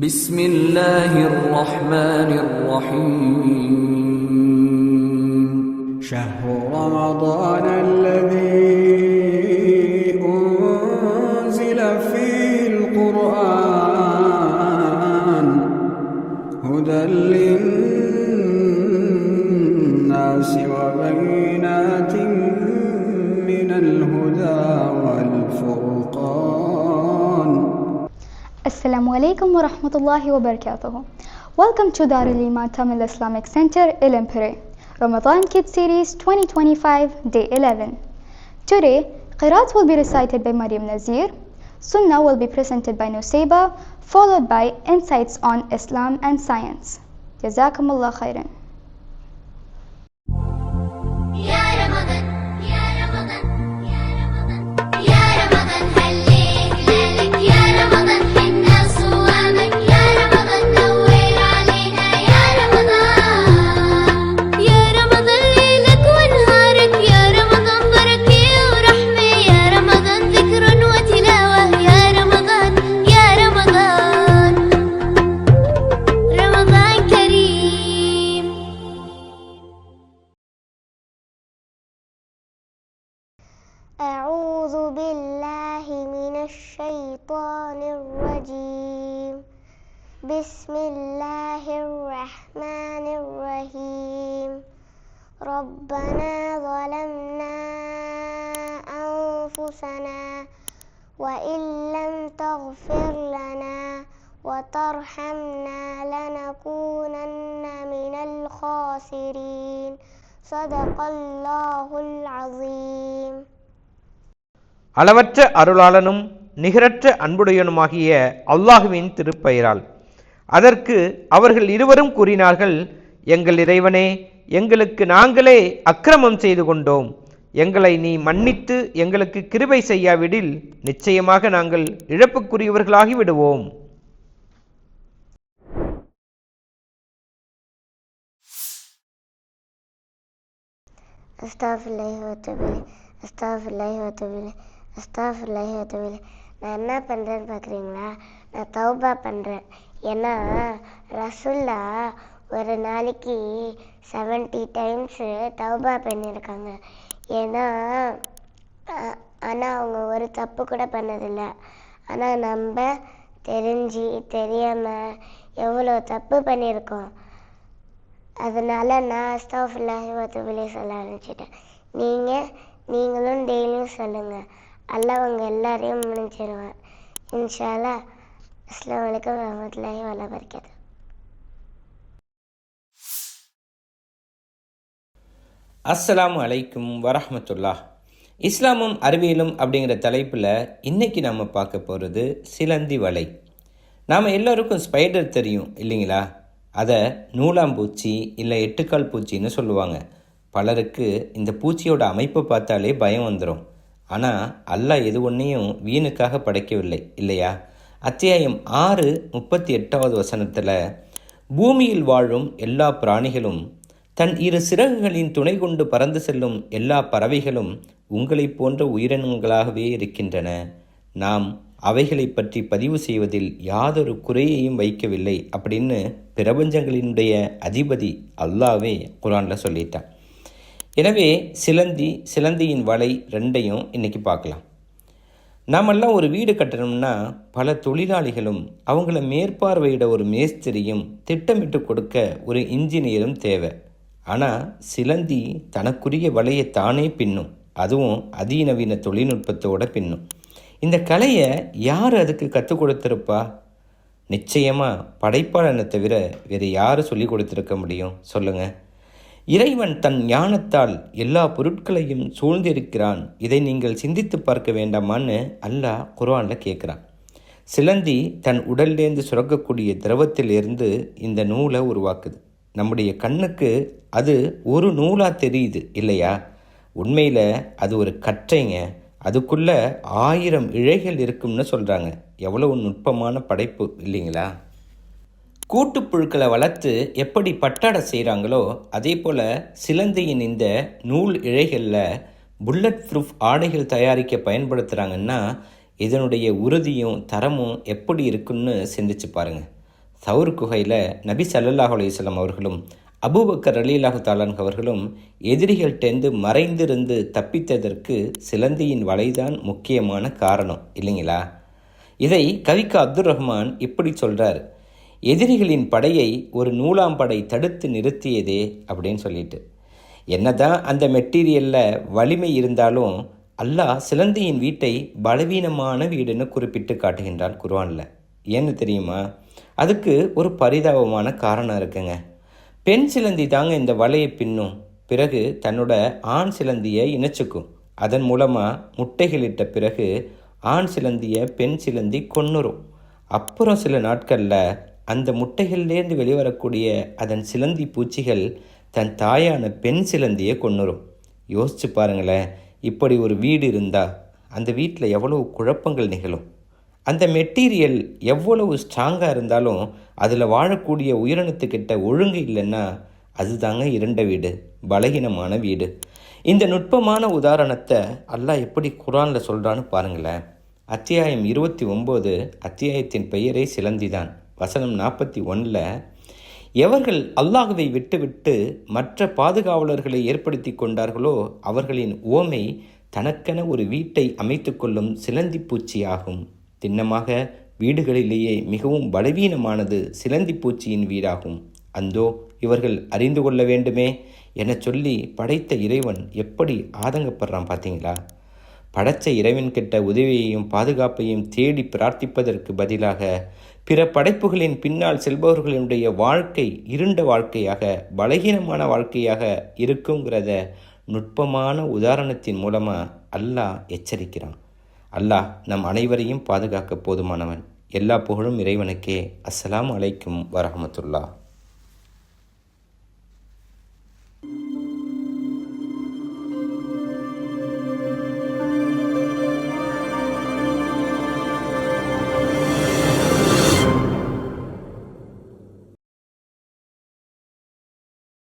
بسم الله الرحمن الرحيم شهر رمضان الذي أنزل فيه القرآن هدى للناس وبينات من الهدى والفرقان. Assalamu alaikum wa rahmatullahi wa barakatuh. Welcome to Darul Iman Tamil Islamic Center, Ilampure. Ramadan Kids Series 2025, Day 11. Today, Qiraat will be recited by Maryam Nazir, Sunnah will be presented by Nusayba, followed by Insights on Islam and Science. Jazakumullah khairan. أعوذ بالله من الشيطان الرجيم. بسم الله الرحمن الرحيم. ربنا ظلمنا أنفسنا وإن لم تغفر لنا وترحمنا لنكونن من الخاسرين. صدق الله العظيم. அளவற்ற அருளாளனும் நிகரற்ற அன்புடையனுமாகிய அல்லாஹுவின் திருப்பெயரால். அதற்கு அவர்கள் இருவரும் கூறினார்கள், எங்கள் இறைவனே, எங்களுக்கு நாங்களே அக்கிரமம் செய்து கொண்டோம். எங்களை நீ மன்னித்து எங்களுக்கு கிருபை செய்யாவிடில் நிச்சயமாக நாங்கள் இழப்புக்குரியவர்களாகி விடுவோம். அஸ்தாஃபிருல்லாஹி. நான் என்ன பண்ணுறேன்னு பார்க்குறீங்களா? நான் தௌபா பண்ணுறேன். ஏன்னா ரசுல்லா ஒரு நாளைக்கு 70 டைம்ஸு தௌபா பண்ணியிருக்காங்க. ஏன்னா ஆனால் அவங்க ஒரு தப்பு கூட பண்ணதில்லை. ஆனால் நம்ம தெரிஞ்சு தெரியாமல் எவ்வளோ தப்பு பண்ணியிருக்கோம். அதனால் நான் அஸ்தாஃபிருல்லாஹி சொல்ல ஆரம்பிச்சிட்டேன். நீங்களும் டெய்லியும் சொல்லுங்கள். அல்லாஹ் அவங்க எல்லாரையும் முடிஞ்சிருவேன் இன்ஷா அல்லாஹ். அஸ்ஸலாமு அலைக்கும் வரஹ்மத்துல்லாஹி வ பரகாத்துஹு. அஸ்ஸலாமு அலைக்கும் வரஹ்மத்துல்லாஹ். இஸ்லாமும் அறிவியலும் அப்படிங்கிற தலைப்பில் இன்றைக்கி நம்ம பார்க்க போகிறது சிலந்தி வலை. நாம் எல்லோருக்கும் ஸ்பைடர் தெரியும் இல்லைங்களா? அதை நூலாம்பூச்சி இல்லை எட்டுக்கால் பூச்சின்னு சொல்லுவாங்க. பலருக்கு இந்த பூச்சியோட அமைப்பை பார்த்தாலே பயம் வந்துடும். ஆனால் அல்லாஹ் எது ஒன்றையும் வீணுக்காக படைக்கவில்லை இல்லையா? அத்தியாயம் 6 38வது வசனத்தில், பூமியில் வாழும் எல்லா பிராணிகளும் தன் 2 சிறகுகளின் துணை கொண்டு பறந்து செல்லும் எல்லா பறவைகளும் உங்களைப் போன்ற உயிரினங்களாகவே இருக்கின்றன. நாம் அவைகளை பற்றி பதிவு செய்வதில் யாதொரு குறையையும் வைக்கவில்லை அப்படின்னு பிரபஞ்சங்களினுடைய அதிபதி அல்லாஹ்வே குர்ஆனில் சொல்லிட்டான். எனவே சிலந்தியின் வலை ரெண்டையும் இன்றைக்கி பார்க்கலாம். நாமெல்லாம் ஒரு வீடு கட்டணும்னா பல தொழிலாளிகளும் அவங்கள மேற்பார்வையிட ஒரு மேஸ்திரியும் திட்டமிட்டு கொடுக்க ஒரு இன்ஜினியரும் தேவை. ஆனால் சிலந்தி தனக்குரிய வலையை தானே பின்னும், அதுவும் அதிநவீன தொழில்நுட்பத்தோடு பின்னும். இந்த கலையை யார் அதுக்கு கற்றுக் கொடுத்துருப்பா? நிச்சயமாக படைப்பாளனை தவிர வேறு யார் சொல்லி கொடுத்துருக்க முடியும் சொல்லுங்கள்? இறைவன் தன் ஞானத்தால் எல்லா பொருட்களையும் சூழ்ந்திருக்கிறான். இதை நீங்கள் சிந்தித்து பார்க்க வேண்டாமான்னு அல்லாஹ் குர்ஆனில் கேட்குறான். சிலந்தி தன் உடல்லேருந்து சுரக்கக்கூடிய திரவத்திலிருந்து இந்த நூலை உருவாக்குது. நம்முடைய கண்ணுக்கு அது ஒரு நூலாக தெரியுது இல்லையா? உண்மையில் அது ஒரு கற்றைங்க. அதுக்குள்ளே 1000 இழைகள் இருக்கும்னு சொல்கிறாங்க. எவ்வளவு நுட்பமான படைப்பு இல்லைங்களா? கூட்டுப்புழுக்களை வளர்த்து எப்படி பட்டாடை செய்கிறாங்களோ அதே போல் சிலந்தியின் இந்த நூல் இழைகளில் புல்லட் ப்ரூஃப் ஆடைகள் தயாரிக்க பயன்படுத்துகிறாங்கன்னா இதனுடைய உறுதியும் தரமும் எப்படி இருக்குன்னு சிந்திச்சு பாருங்கள். சவுர் குகையில் நபி ஸல்லல்லாஹு அலைஹி வஸல்லம் அவர்களும் அபூபக்கர் ரலியல்லாஹு தஆலா அவர்களும் எதிரிகள்கிட்டேருந்து மறைந்திருந்து தப்பித்ததற்கு சிலந்தியின் வலைதான் முக்கியமான காரணம் இல்லைங்களா? இதை கவிக்கா அப்துல் ரஹ்மான் இப்படி சொல்கிறார், எதிரிகளின் படையை ஒரு நூலாம்படை தடுத்து நிறுத்தியதே அப்படின்னு சொல்லிட்டு. என்னதான் அந்த மெட்டீரியலில் வலிமை இருந்தாலும் அல்லாஹ் சிலந்தியின் வீட்டை பலவீனமான வீடுன்னு குறிப்பிட்டு காட்டுகின்றான் குர்ஆனில். ஏன்னு தெரியுமா? அதுக்கு ஒரு பரிதாபமான காரணம் இருக்குங்க. பெண் சிலந்தி தாங்க இந்த வலையை பின்னும். பிறகு தன்னோட ஆண் சிலந்தியை இணைச்சிக்கும். அதன் மூலமாக முட்டைகளிட்ட பிறகு ஆண் சிலந்தியை பெண் சிலந்தி கொன்னுரும். அப்புறம் சில நாட்களில் அந்த முட்டைகள்லேருந்து வெளிவரக்கூடிய அதன் சிலந்தி பூச்சிகள் தன் தாயான பெண் சிலந்தியை கொன்னுரும். யோசிச்சு பாருங்களேன், இப்படி ஒரு வீடு இருந்தால் அந்த வீட்டில் எவ்வளவு குழப்பங்கள் நிகழும். அந்த மெட்டீரியல் எவ்வளவு ஸ்ட்ராங்காக இருந்தாலும் அதில் வாழக்கூடிய உயிரினத்துக்கிட்ட ஒழுங்கு இல்லைன்னா அதுதாங்க இருண்ட வீடு, பலகீனமான வீடு. இந்த நுட்பமான உதாரணத்தை அல்லாஹ் எப்படி குர்ஆனில் சொல்கிறான்னு பாருங்களேன். அத்தியாயம் 29, அத்தியாயத்தின் பெயரே சிலந்திதான். வசனம் 41, எவர்கள் அல்லாஹ்வை விட்டுவிட்டு மற்ற பாதுகாவலர்களை ஏற்படுத்தி கொண்டார்களோ அவர்களின் உவமை தனக்கென ஒரு வீட்டை அமைத்து கொள்ளும் சிலந்தி பூச்சியாகும். திண்ணமாக வீடுகளிலேயே மிகவும் பலவீனமானது சிலந்தி பூச்சியின் வீடாகும். அந்தோ இவர்கள் அறிந்து கொள்ள வேண்டுமே என சொல்லி படைத்த இறைவன் எப்படி ஆதங்கப்படுறான் பார்த்தீங்களா? படைத்த இறைவன்கிட்ட உதவியையும் பாதுகாப்பையும் தேடி பிரார்த்திப்பதற்கு பதிலாக பிற படைப்புகளின் பின்னால் செல்பவர்களுடைய வாழ்க்கை இருண்ட வாழ்க்கையாக, பலகீனமான வாழ்க்கையாக இருக்குங்கிறத நுட்பமான உதாரணத்தின் மூலமாக அல்லாஹ் எச்சரிக்கிறான். அல்லாஹ் நம் அனைவரையும் பாதுகாக்க போதுமானவன். எல்லா புகழும் இறைவனுக்கே. அஸ்ஸலாமு அலைக்கும் வரஹ்மத்துல்லாஹ்.